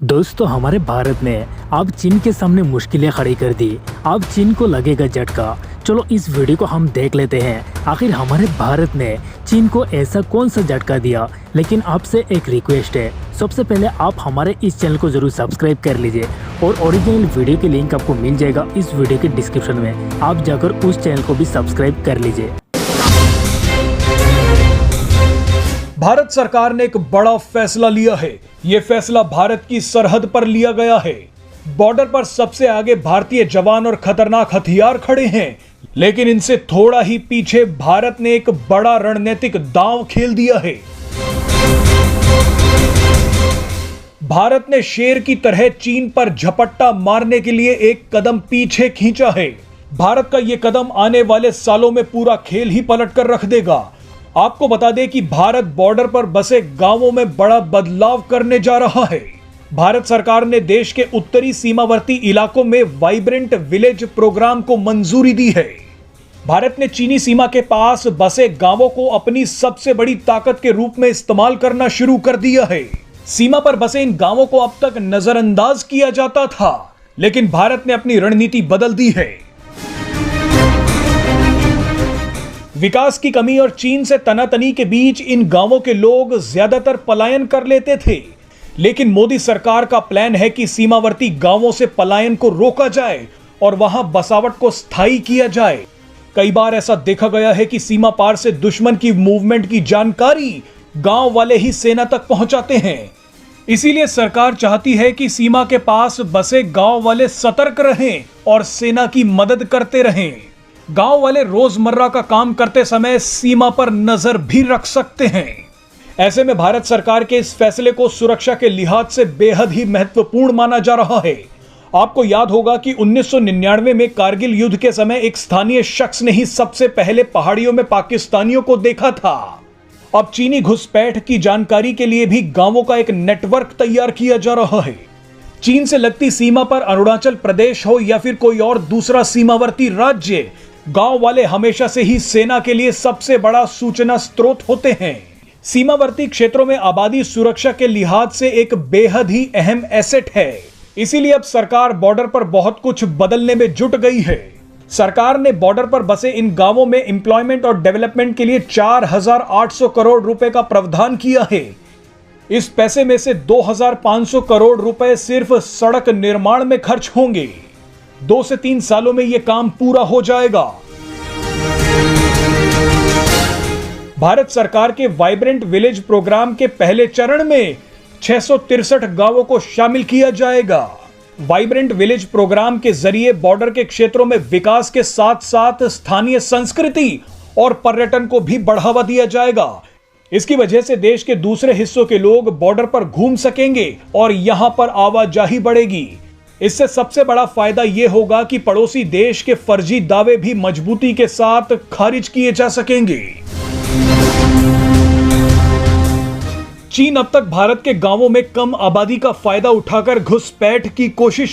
दोस्तों हमारे भारत ने अब चीन के सामने मुश्किलें खड़ी कर दी। अब चीन को लगेगा झटका। चलो इस वीडियो को हम देख लेते हैं आखिर हमारे भारत ने चीन को ऐसा कौन सा झटका दिया। लेकिन आपसे एक रिक्वेस्ट है, सबसे पहले आप हमारे इस चैनल को जरूर सब्सक्राइब कर लीजिए और ओरिजिनल वीडियो की लिंक आपको मिल जाएगा इस वीडियो के डिस्क्रिप्शन में। आप जाकर उस चैनल को भी सब्सक्राइब कर लीजिए। भारत सरकार ने एक बड़ा फैसला लिया है। यह फैसला भारत की सरहद पर लिया गया है। बॉर्डर पर सबसे आगे भारतीय जवान और खतरनाक हथियार खड़े हैं, लेकिन इनसे थोड़ा ही पीछे भारत ने एक बड़ा रणनीतिक दांव खेल दिया है। भारत ने शेर की तरह चीन पर झपट्टा मारने के लिए एक कदम पीछे खींचा है। भारत का यह कदम आने वाले सालों में पूरा खेल ही पलट कर रख देगा। आपको बता दें कि भारत बॉर्डर पर बसे गांवों में बड़ा बदलाव करने जा रहा है। भारत सरकार ने देश के उत्तरी सीमावर्ती इलाकों में वाइब्रेंट विलेज प्रोग्राम को मंजूरी दी है। भारत ने चीनी सीमा के पास बसे गांवों को अपनी सबसे बड़ी ताकत के रूप में इस्तेमाल करना शुरू कर दिया है। सीमा पर बसे इन गांवों को अब तक नजरअंदाज किया जाता था, लेकिन भारत ने अपनी रणनीति बदल दी है। विकास की कमी और चीन से तनातनी के बीच इन गांवों के लोग ज्यादातर पलायन कर लेते थे, लेकिन मोदी सरकार का प्लान है कि सीमावर्ती गांवों से पलायन को रोका जाए और वहां बसावट को स्थायी किया जाए। कई बार ऐसा देखा गया है कि सीमा पार से दुश्मन की मूवमेंट की जानकारी गांव वाले ही सेना तक पहुंचाते हैं। इसीलिए सरकार चाहती है कि सीमा के पास बसे गांव वाले सतर्क रहें और सेना की मदद करते रहें। गांव वाले रोजमर्रा का काम करते समय सीमा पर नजर भी रख सकते हैं। ऐसे में भारत सरकार के इस फैसले को सुरक्षा के लिहाज से बेहद ही महत्वपूर्ण माना जा रहा है। आपको याद होगा कि 1999 में कारगिल युद्ध के समय एक स्थानीय शख्स ने ही सबसे पहले पहाड़ियों में पाकिस्तानियों को देखा था। अब चीनी घुसपैठ की जानकारी के लिए भी गांवों का एक नेटवर्क तैयार किया जा रहा है। चीन से लगती सीमा पर अरुणाचल प्रदेश हो या फिर कोई और दूसरा सीमावर्ती राज्य, गांव वाले हमेशा से ही सेना के लिए सबसे बड़ा सूचना स्रोत होते हैं। सीमावर्ती क्षेत्रों में आबादी सुरक्षा के लिहाज से एक बेहद ही अहम एसेट है। इसीलिए अब सरकार बॉर्डर पर बहुत कुछ बदलने में जुट गई है। सरकार ने बॉर्डर पर बसे इन गांवों में एम्प्लॉयमेंट और डेवलपमेंट के लिए 4800 करोड़ रुपए का प्रावधान किया है। इस पैसे में से 2500 करोड़ रुपए सिर्फ सड़क निर्माण में खर्च होंगे। 2 से 3 सालों में यह काम पूरा हो जाएगा। भारत सरकार के वाइब्रेंट विलेज प्रोग्राम के पहले चरण में 663 गांवों को शामिल किया जाएगा। वाइब्रेंट विलेज प्रोग्राम के जरिए बॉर्डर के क्षेत्रों में विकास के साथ साथ स्थानीय संस्कृति और पर्यटन को भी बढ़ावा दिया जाएगा। इसकी वजह से देश के दूसरे हिस्सों के लोग बॉर्डर पर घूम सकेंगे और यहां पर आवाजाही बढ़ेगी। इससे सबसे बड़ा फायदा यह होगा कि पड़ोसी देश के फर्जी दावे भी मजबूती के साथ खारिज किए जा सकेंगे। चीन अब तक भारत के गांवों में कम आबादी का फायदा उठाकर घुसपैठ की कोशिश